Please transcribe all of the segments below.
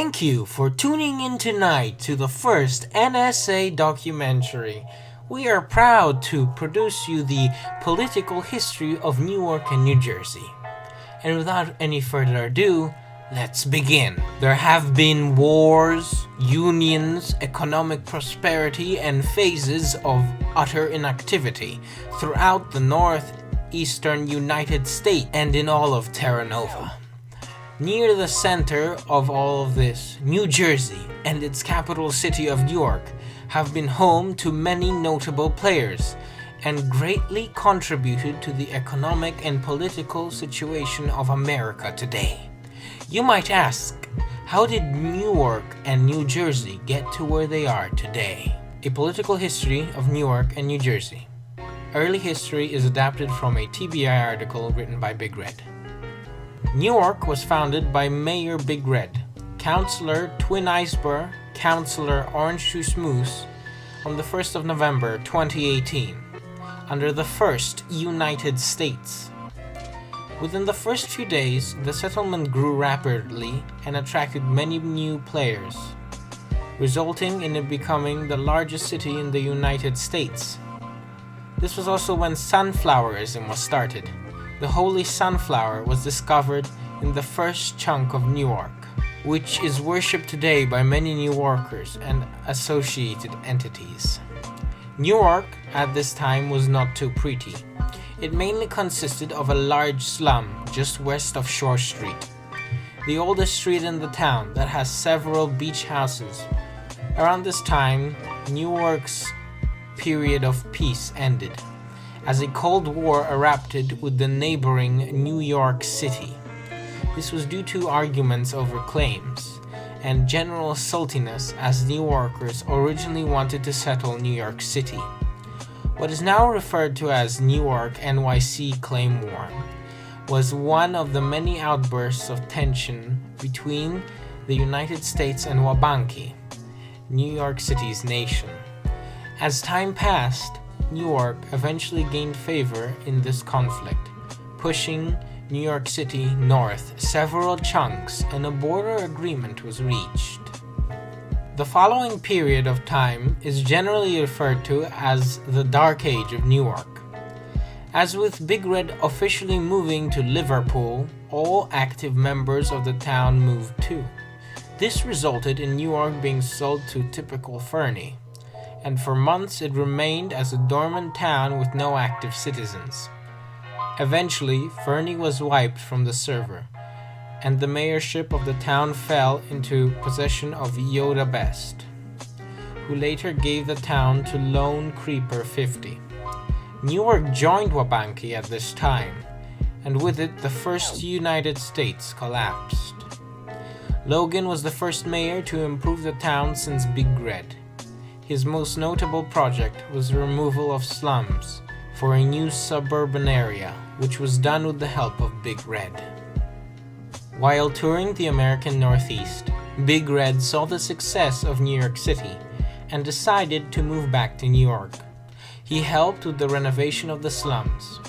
Thank you for tuning in tonight to the first NSA documentary. We are proud to produce you the political history of Newark and New Jersey. And without any further ado, let's begin. There have been wars, unions, economic prosperity, and phases of utter inactivity throughout the northeastern United States and in all of Terra Nova. Near the center of all of this, New Jersey and its capital city of Newark have been home to many notable players and greatly contributed to the economic and political situation of America today. You might ask, how did Newark and New Jersey get to where they are today? A political history of Newark and New Jersey. Early history is adapted from a TBI article written by Big Red. Newark was founded by Mayor Big Red, Councilor Twin Iceberg, Councilor Orange Juice Moose on the 1st of November 2018, under the First United States. Within the first few days, the settlement grew rapidly and attracted many new players, resulting in it becoming the largest city in the United States. This was also when sunflowerism was started. The Holy Sunflower was discovered in the first chunk of Newark, which is worshipped today by many New Yorkers and associated entities. Newark at this time was not too pretty. It mainly consisted of a large slum just west of Shore Street, the oldest street in the town that has several beach houses. Around this time, Newark's period of peace ended, as a Cold War erupted with the neighboring New York City. This was due to arguments over claims and general saltiness, as New Yorkers originally wanted to settle New York City. What is now referred to as Newark NYC Claim War was one of the many outbursts of tension between the United States and Wabanaki, New York City's nation. As time passed, Newark eventually gained favor in this conflict, pushing New York City north several chunks, and a border agreement was reached. The following period of time is generally referred to as the Dark Age of Newark. As with Big Red officially moving to Liverpool, all active members of the town moved too. This resulted in Newark being sold to typical Fernie, and for months it remained as a dormant town with no active citizens. Eventually, Fernie was wiped from the server, and the mayorship of the town fell into possession of Yoda Best, who later gave the town to Lone Creeper 50. Newark joined Wabanaki at this time, and with it the first United States collapsed. Logan was the first mayor to improve the town since Big Red. His most notable project was the removal of slums for a new suburban area, which was done with the help of Big Red. While touring the American Northeast, Big Red saw the success of New York City and decided to move back to New York. He helped with the renovation of the slums,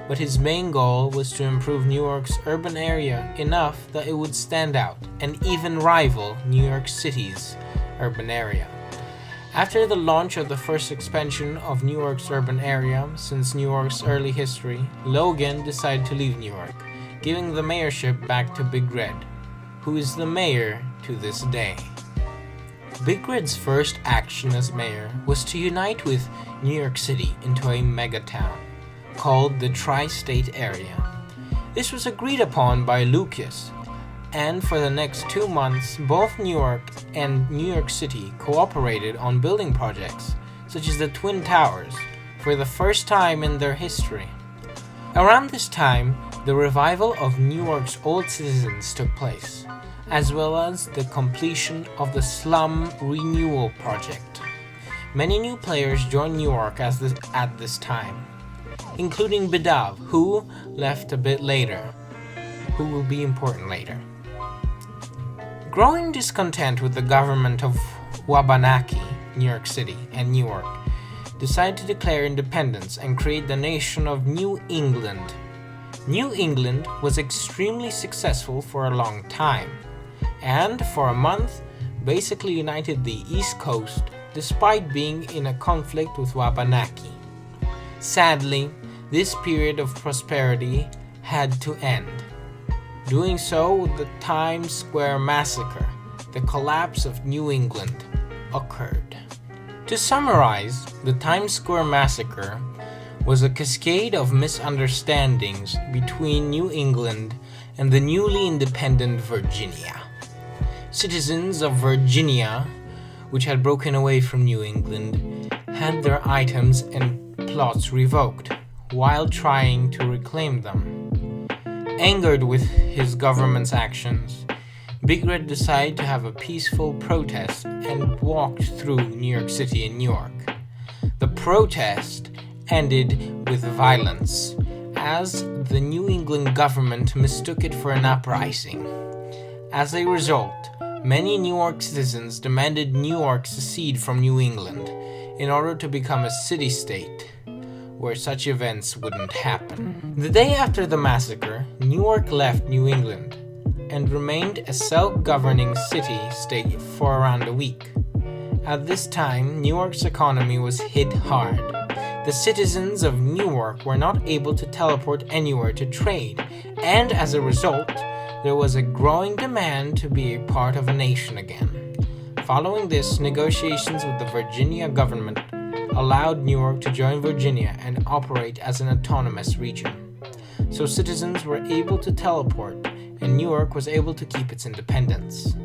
but his main goal was to improve New York's urban area enough that it would stand out and even rival New York City's urban area. After the launch of the first expansion of New York's urban area since New York's early history, Logan decided to leave New York, giving the mayorship back to Big Red, who is the mayor to this day. Big Red's first action as mayor was to unite with New York City into a megatown called the Tri-State Area. This was agreed upon by Lucas, and for the next 2 months, both New York and New York City cooperated on building projects, such as the Twin Towers, for the first time in their history. Around this time, the revival of New York's old citizens took place, as well as the completion of the Slum Renewal Project. Many new players joined New York at this time, including Bedav, who left a bit later, who will be important later. Growing discontent with the government of Wabanaki, New York City, and Newark decided to declare independence and create the nation of New England. New England was extremely successful for a long time. and for a month basically united the East Coast despite being in a conflict with Wabanaki. Sadly, this period of prosperity had to end. Doing so with the Times Square Massacre, the collapse of New England, occurred. To summarize, the Times Square Massacre was a cascade of misunderstandings between New England and the newly independent Virginia. Citizens of Virginia, which had broken away from New England, had their items and plots revoked while trying to reclaim them. Angered with his government's actions, Big Red decided to have a peaceful protest and walked through New York City and New York. The protest ended with violence, as the New England government mistook it for an uprising. As a result, many New York citizens demanded New York secede from New England in order to become a city-state, where such events wouldn't happen. The day after the massacre, New York left New England and remained a self-governing city-state for around a week. At this time, New York's economy was hit hard. The citizens of Newark were not able to teleport anywhere to trade, and as a result, there was a growing demand to be a part of a nation again. Following this, negotiations with the Virginia government allowed Newark to join Virginia and operate as an autonomous region. So citizens were able to teleport, and Newark was able to keep its independence.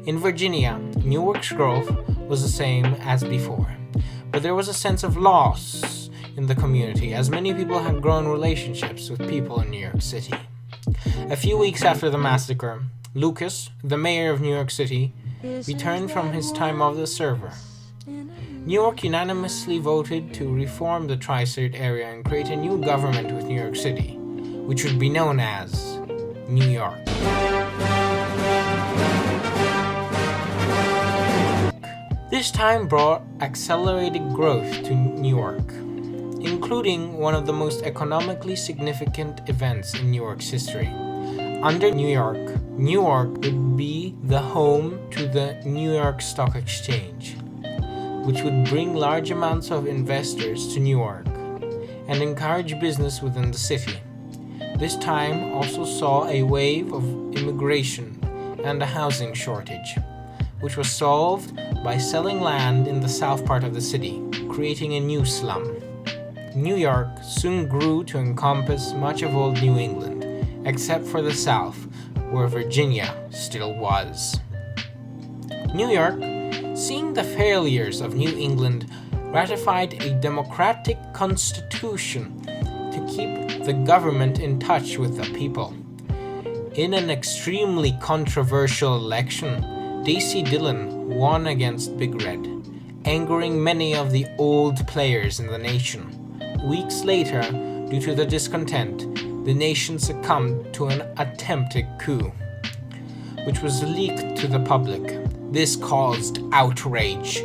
In Virginia, Newark's growth was the same as before, but there was a sense of loss in the community as many people had grown relationships with people in New York City. A few weeks after the massacre, Lucas, the mayor of New York City, returned from his time of the server. New York unanimously voted to reform the tri-state area and create a new government with New York City, which would be known as New York. This time brought accelerated growth to New York, including one of the most economically significant events in New York's history. Under New York would be the home to the New York Stock Exchange, which would bring large amounts of investors to New York and encourage business within the city. This time also saw a wave of immigration and a housing shortage, which was solved by selling land in the south part of the city, creating a new slum. New York soon grew to encompass much of old New England, except for the south, where Virginia still was. New York, seeing the failures of New England, ratified a democratic constitution to keep the government in touch with the people. In an extremely controversial election, D.C. Dillon won against Big Red, angering many of the old players in the nation. Weeks later, due to the discontent, the nation succumbed to an attempted coup, which was leaked to the public. This caused outrage,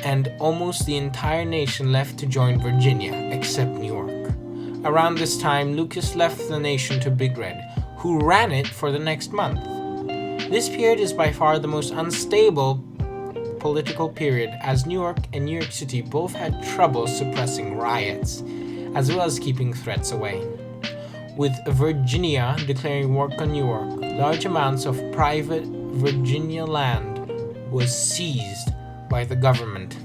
and almost the entire nation left to join Virginia, except New York. Around this time, Lucas left the nation to Big Red, who ran it for the next month. This period is by far the most unstable political period, as New York and New York City both had trouble suppressing riots, as well as keeping threats away. With Virginia declaring war on New York, large amounts of private Virginia land was seized by the government,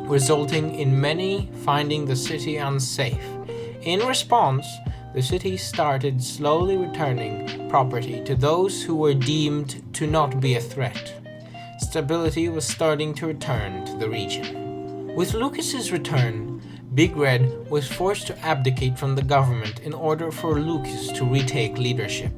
resulting in many finding the city unsafe. In response, the city started slowly returning property to those who were deemed to not be a threat. Stability was starting to return to the region. With Lucas's return, Big Red was forced to abdicate from the government in order for Lucas to retake leadership.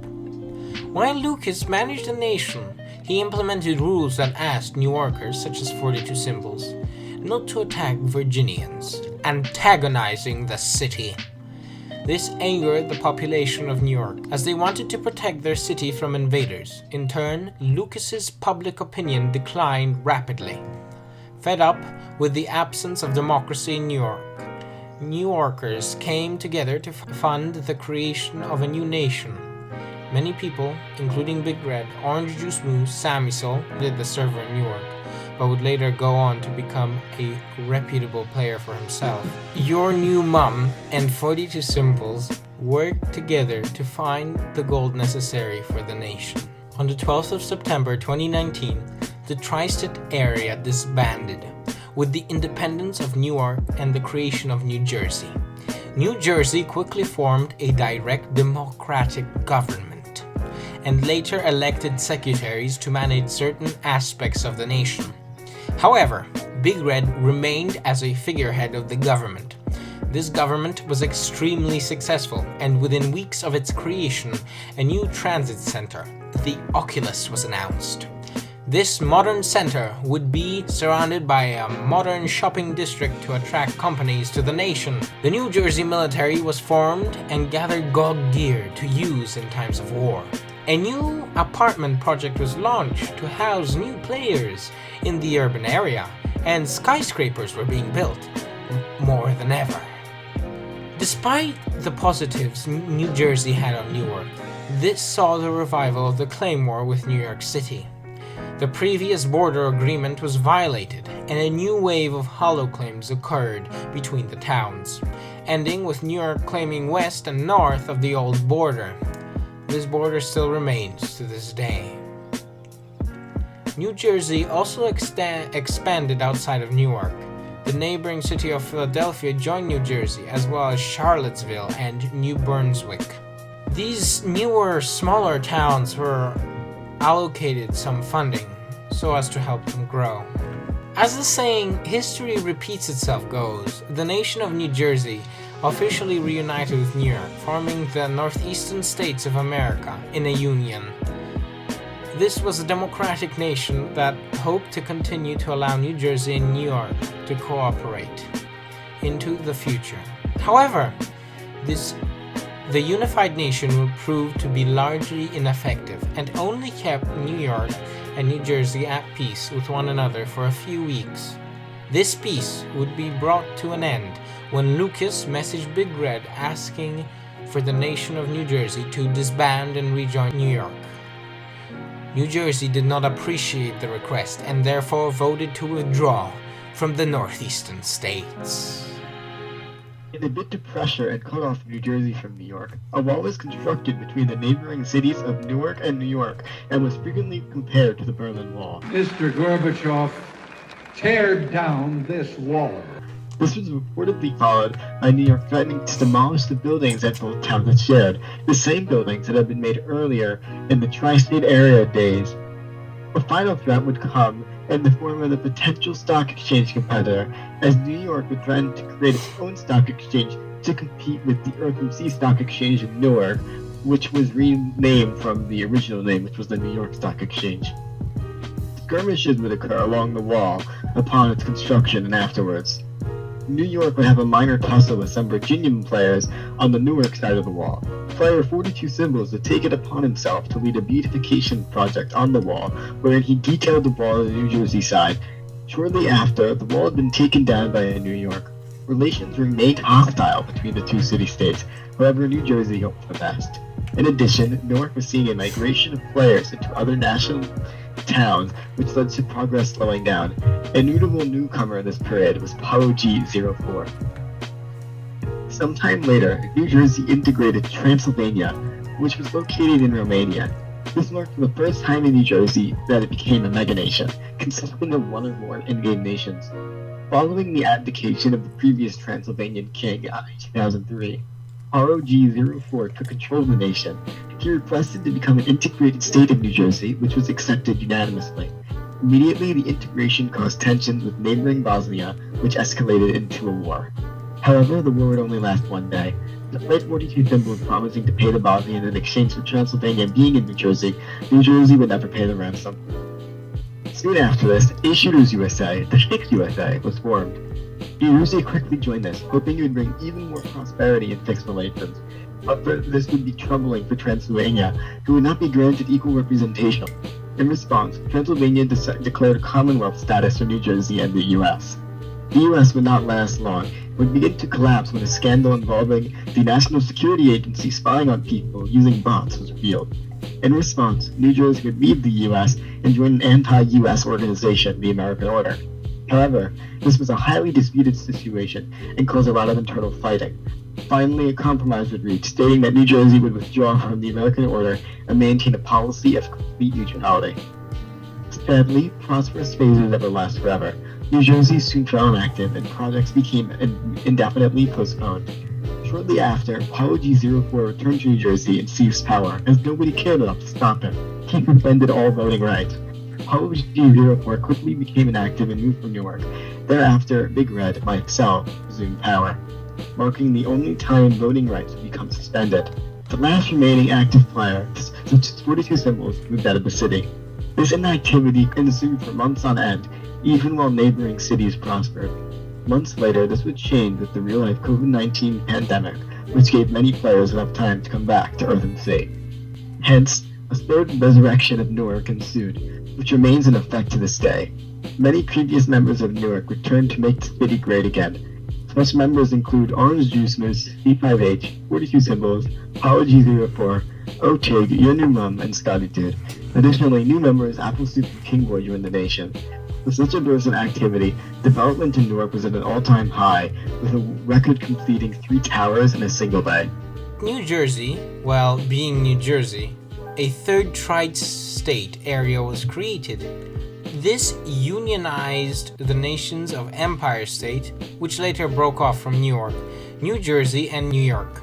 While Lucas managed the nation, he implemented rules that asked New Yorkers, such as 42 Symbols, not to attack Virginians, antagonizing the city. This angered the population of New York, as they wanted to protect their city from invaders. In turn, Lucas's public opinion declined rapidly. Fed up with the absence of democracy in New York, New Yorkers came together to fund the creation of a new nation. Many people, including Big Red, Orange Juice Moose, Sammy Soul, did the server in New York, but would later go on to become a reputable player for himself. Your New Mum and 42 Symbols worked together to find the gold necessary for the nation. On the 12th of September 2019, the tri-state area disbanded, with the independence of New York and the creation of New Jersey. New Jersey quickly formed a direct democratic government, and later elected secretaries to manage certain aspects of the nation. However, Big Red remained as a figurehead of the government. This government was extremely successful, and within weeks of its creation, a new transit center, the Oculus, was announced. This modern center would be surrounded by a modern shopping district to attract companies to the nation. The New Jersey military was formed and gathered gold gear to use in times of war. A new apartment project was launched to house new players in the urban area, and skyscrapers were being built more than ever. Despite the positives New Jersey had on New York, this saw the revival of the claim war with New York City. The previous border agreement was violated, and a new wave of hollow claims occurred between the towns, ending with New York claiming west and north of the old border. This border still remains to this day. New Jersey also expanded outside of New York. The neighboring city of Philadelphia joined New Jersey, as well as Charlottesville and New Brunswick. These newer, smaller towns were allocated some funding so as to help them grow. As the saying, history repeats itself goes, the nation of New Jersey officially reunited with New York, forming the northeastern states of America in a union. This was a democratic nation that hoped to continue to allow New Jersey and New York to cooperate into the future. However, the unified nation would prove to be largely ineffective and only kept New York and New Jersey at peace with one another for a few weeks. This peace would be brought to an end when Lucas messaged Big Red asking for the nation of New Jersey to disband and rejoin New York. New Jersey did not appreciate the request and therefore voted to withdraw from the northeastern states. In a bid to pressure and cut off New Jersey from New York, a wall was constructed between the neighboring cities of Newark and New York and was frequently compared to the Berlin Wall. Mr. Gorbachev, tear down this wall. This was reportedly followed by New York threatening to demolish the buildings that both towns had shared, the same buildings that had been made earlier in the tri-state area days. A final threat would come in the form of the potential stock exchange competitor, as New York would threaten to create its own stock exchange to compete with the EarthMC stock exchange in Newark, which was renamed from the original name, which was the New York Stock Exchange. Skirmishes would occur along the wall upon its construction and afterwards. New York would have a minor tussle with some Virginian players on the Newark side of the wall. Player 42 Symbols would take it upon himself to lead a beautification project on the wall, wherein he detailed the wall on the New Jersey side. Shortly after, the wall had been taken down by New York. Relations remained hostile between the two city-states, however New Jersey hoped for the best. In addition, Newark was seeing a migration of players into other national towns, which led to progress slowing down. A notable newcomer in this period was Apollo G-04. Sometime later, New Jersey integrated Transylvania, which was located in Romania. This marked the first time in New Jersey that it became a meganation, consisting of one or more in-game nations. Following the abdication of the previous Transylvanian king in 2003, Apollo G-04 took control of the nation. He requested to become an integrated state of New Jersey, which was accepted unanimously. Immediately, the integration caused tensions with neighboring Bosnia, which escalated into a war. However, the war would only last one day. Despite 42 Symbols promising to pay the Bosnians in exchange for Transylvania being in New Jersey would never pay the ransom. Soon after this, A Shooters USA, the Fix USA, was formed. New Jersey quickly joined this, hoping it would bring even more prosperity in fixed relations. However, this would be troubling for Transylvania, who would not be granted equal representation. In response, Transylvania declared Commonwealth status for New Jersey and the U.S. The U.S. would not last long, would begin to collapse when a scandal involving the National Security Agency spying on people using bots was revealed. In response, New Jersey would leave the U.S. and join an anti-U.S. organization, the American Order. However, this was a highly disputed situation and caused a lot of internal fighting. Finally, a compromise was reached, stating that New Jersey would withdraw from the American Order and maintain a policy of complete neutrality. Sadly, prosperous phases never last forever. New Jersey soon fell inactive and projects became indefinitely postponed. Shortly after, Apollo G04 returned to New Jersey and seized power, as nobody cared enough to stop him. He suspended all voting rights. Apollo G04 quickly became inactive and moved from Newark. Thereafter, Big Red, Mike Sell, resumed power, marking the only time voting rights would become suspended. The last remaining active player, such as 42 Symbols, moved out of the city. This inactivity ensued for months on end, even while neighboring cities prospered. Months later, this would change with the real-life COVID-19 pandemic, which gave many players enough time to come back to EarthMC. Hence, a third resurrection of Newark ensued, which remains in effect to this day. Many previous members of Newark returned to make the city great again. Such members include Orange Juice Moose, C5H, 42 Symbols, Apollo G04, O-Tig, Your New Mum, and Scotty Dude. Additionally, new members Apple Soup and King Boy joined the nation. With such a burst of activity, development in Newark was at an all-time high, with a record completing 3 towers in a single day. New Jersey, well, being New Jersey, a third tri-state area was created. This unionized the nations of Empire State, which later broke off from New York, New Jersey, and New York.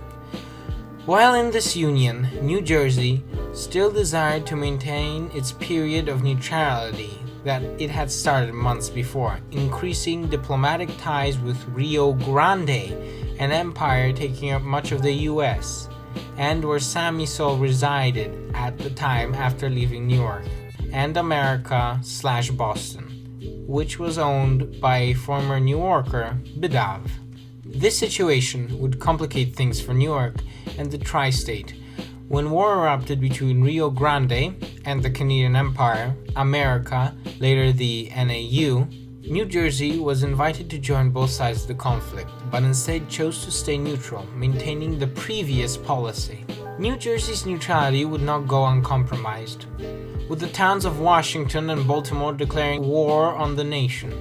While in this union, New Jersey still desired to maintain its period of neutrality that it had started months before, increasing diplomatic ties with Rio Grande, an empire taking up much of the US, and where Sammy Soul resided at the time after leaving New York, and America/Boston, which was owned by a former New Yorker, Bedav. This situation would complicate things for New York and the tri-state. When war erupted between Rio Grande and the Canadian Empire, America, later the NAU, New Jersey was invited to join both sides of the conflict, but instead chose to stay neutral, maintaining the previous policy. New Jersey's neutrality would not go uncompromised, with the towns of Washington and Baltimore declaring war on the nation.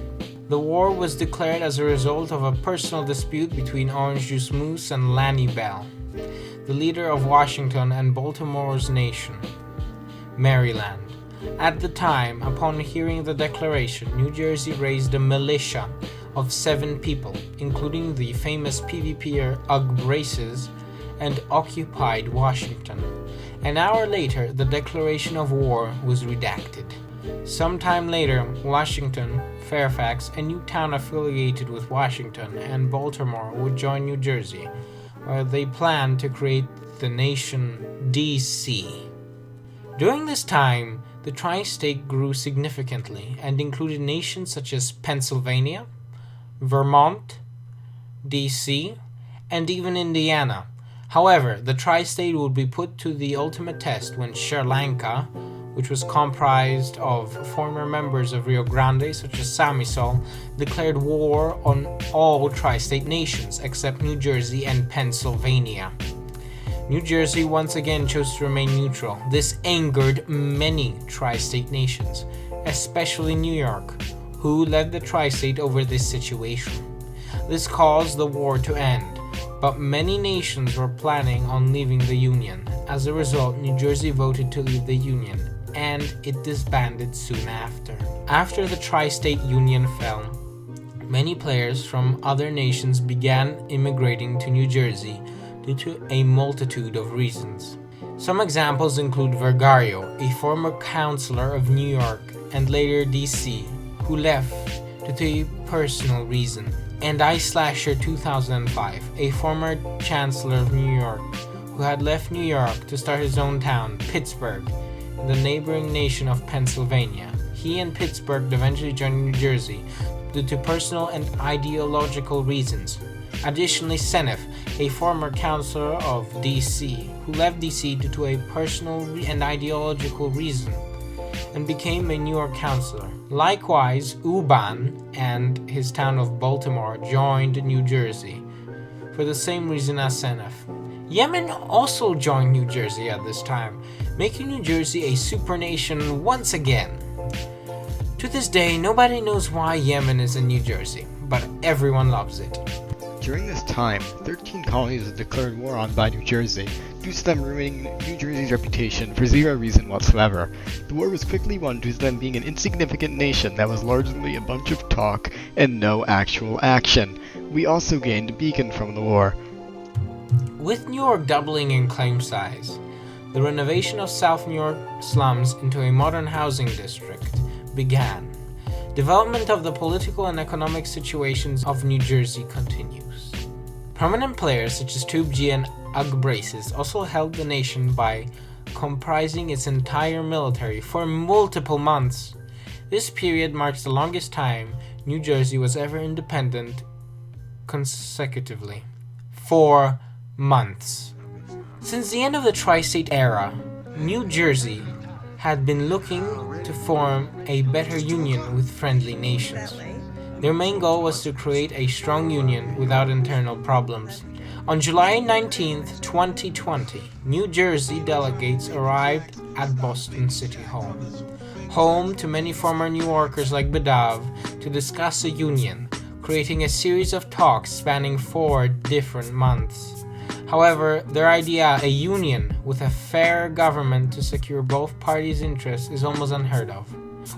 The war was declared as a result of a personal dispute between Orange Juice Moose and Lanny Bell, the leader of Washington and Baltimore's nation, Maryland. At the time, upon hearing the declaration, New Jersey raised a militia of 7 people, including the famous PvPer Ugg Braces, and occupied Washington. An hour later, the declaration of war was redacted. Sometime later, Washington, Fairfax, a new town affiliated with Washington, and Baltimore would join New Jersey, where they planned to create the nation DC. During this time, the tri-state grew significantly and included nations such as Pennsylvania, Vermont, DC, and even Indiana. However, the tri-state would be put to the ultimate test when Sri Lanka, which was comprised of former members of Rio Grande such as Samisol, declared war on all tri-state nations except New Jersey and Pennsylvania. New Jersey once again chose to remain neutral. This angered many tri-state nations, especially New York, who led the tri-state over this situation. This caused the war to end, but many nations were planning on leaving the Union. As a result, New Jersey voted to leave the Union, and it disbanded soon after. After the tri-state union fell, many players from other nations began immigrating to New Jersey due to a multitude of reasons. Some examples include Vergario, a former councilor of New York and later DC, who left due to a personal reason, and Iceslasher 2005, a former chancellor of New York, who had left New York to start his own town, Pittsburgh, in the neighboring nation of Pennsylvania. He and Pittsburgh eventually joined New Jersey due to personal and ideological reasons. Additionally, Seneff, a former councilor of DC, who left DC due to a personal and ideological reason. and became a New York councilor. Likewise, U-Bahn and his town of Baltimore joined New Jersey for the same reason as Senef. Yemen also joined New Jersey at this time, making New Jersey a supernation once again. To this day, nobody knows why Yemen is in New Jersey, but everyone loves it. During this time, 13 colonies were declared war on by New Jersey, due to them ruining New Jersey's reputation for zero reason whatsoever. The war was quickly won due to them being an insignificant nation that was largely a bunch of talk and no actual action. We also gained a beacon from the war. With New York doubling in claim size, the renovation of South New York slums into a modern housing district began. Development of the political and economic situations of New Jersey continues. Prominent players such as Tube G and Ugg Braces also held the nation by comprising its entire military for multiple months. This period marks the longest time New Jersey was ever independent consecutively. 4 months. Since the end of the tri-state era, New Jersey had been looking to form a better union with friendly nations. Their main goal was to create a strong union without internal problems. On July 19, 2020, New Jersey delegates arrived at Boston City Hall, home to many former New Yorkers like Bedav, to discuss a union, creating a series of talks spanning 4 different months. However, their idea, a union with a fair government to secure both parties' interests, is almost unheard of.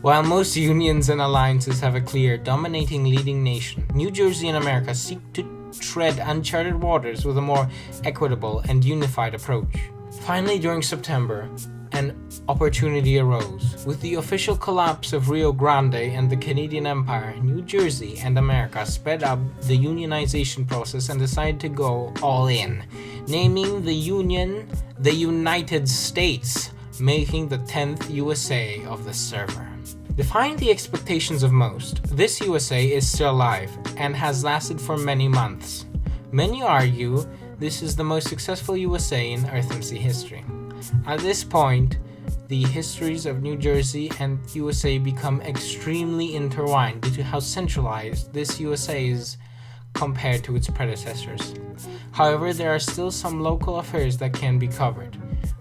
While most unions and alliances have a clear, dominating leading nation, New Jersey and America seek to tread uncharted waters with a more equitable and unified approach. Finally, during September, an opportunity arose. With the official collapse of Rio Grande and the Canadian Empire, New Jersey and America sped up the unionization process and decided to go all in, naming the Union the United States, making the 10th USA of the server. Defying the expectations of most, this USA is still alive and has lasted for many months. Many argue this is the most successful USA in EarthMC history. At this point, the histories of New Jersey and USA become extremely intertwined due to how centralized this USA is compared to its predecessors. However, there are still some local affairs that can be covered.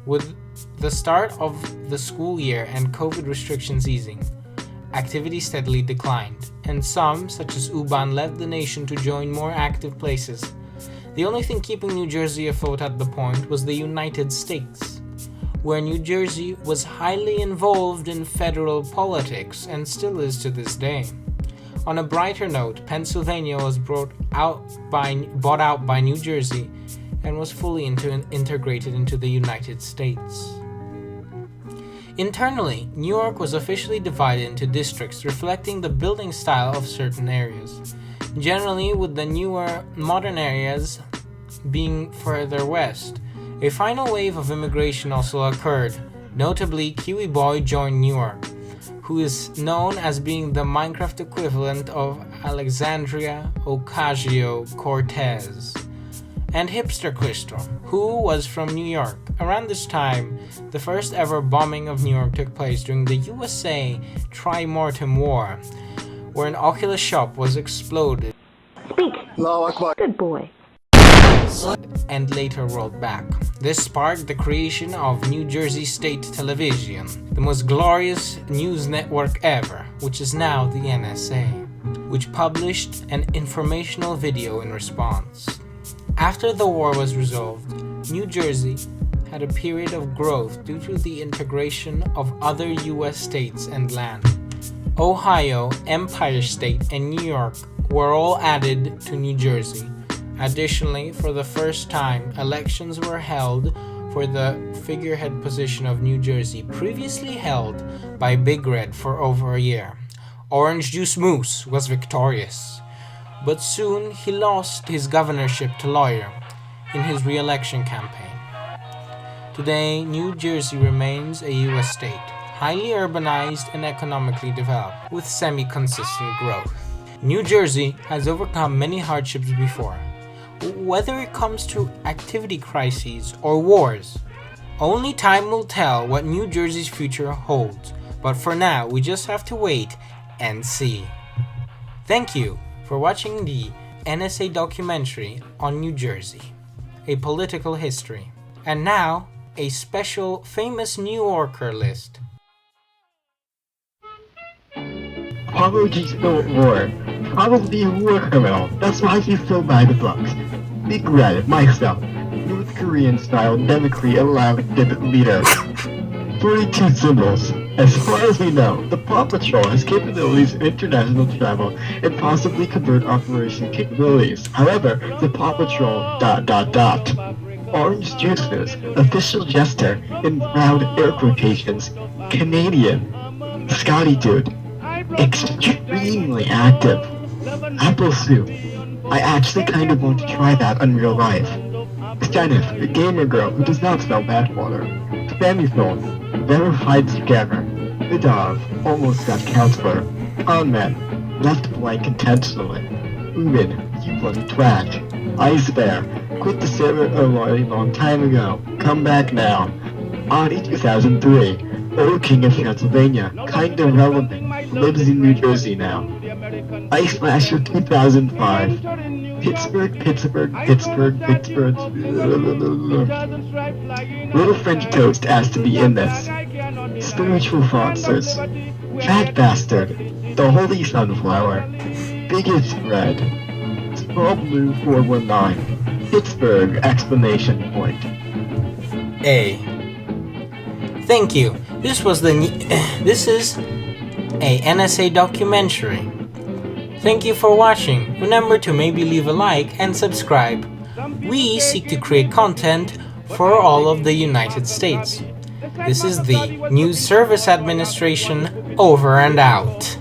With the start of the school year and COVID restrictions easing, activity steadily declined, and some, such as U-Bahn, left the nation to join more active places. The only thing keeping New Jersey afloat at the point was the United States, where New Jersey was highly involved in federal politics and still is to this day. On a brighter note, Pennsylvania was bought out by New Jersey and was fully integrated into the United States. Internally, New York was officially divided into districts reflecting the building style of certain areas, generally with the newer, modern areas being further west. A final wave of immigration also occurred. Notably, Kiwi Boy joined New York, who is known as being the Minecraft equivalent of Alexandria Ocasio-Cortez, and Hipster Crystal, who was from New York. Around this time, the first ever bombing of New York took place during the USA Tri-Mortem War, where an Oculus shop was exploded. Speak. Good boy. And later rolled back. This sparked the creation of New Jersey State Television, the most glorious news network ever, which is now the NSA, which published an informational video in response. After the war was resolved, New Jersey had a period of growth due to the integration of other US states and land. Ohio, Empire State, and New York were all added to New Jersey. Additionally, for the first time, elections were held for the figurehead position of New Jersey, previously held by Big Red for over a year. Orange Juice Moose was victorious, but soon he lost his governorship to Lawyer in his re-election campaign. Today, New Jersey remains a U.S. state, highly urbanized and economically developed, with semi-consistent growth. New Jersey has overcome many hardships before, whether it comes to activity crises or wars. Only time will tell what New Jersey's future holds, But for now, we just have to wait and see. Thank you for watching the NSA documentary on New Jersey, a political history. And now, a special famous New Yorker list. Apollo G's Civil War. Probably a war criminal. That's why he's so by the books. Big Red, myself. North Korean-style democracy elected leader. 42 symbols. As far as we know, the Paw Patrol has capabilities of international travel and possibly convert operation capabilities. However, the Paw Patrol ... Orange Juice's official jester in round air quotations, Canadian. Scotty Dude. Extremely active. Apple Soup. I actually kind of want to try that in real life. Stennis, the gamer girl who does not smell bad water. Spammy verified scammer. The dog, almost got counselor. Ahmed, left blank intentionally. Ubin, you bloody twat. Ice Bear, quit the server a long time ago. Come back now. Audi 2003, old king of Transylvania, kinda relevant, lives in New Jersey now. Ice Flasher 2005, Pittsburgh. Little French Toast asked to be in this. Spiritual Monsters, Fat Bastard, The Holy Sunflower, Biggest Red, Small Blue 419, Pittsburgh! Exclamation point. A. Thank you. This is a NSA documentary. Thank you for watching. Remember to maybe leave a like and subscribe. We seek to create content for all of the United States. This is the News Service Administration over and out.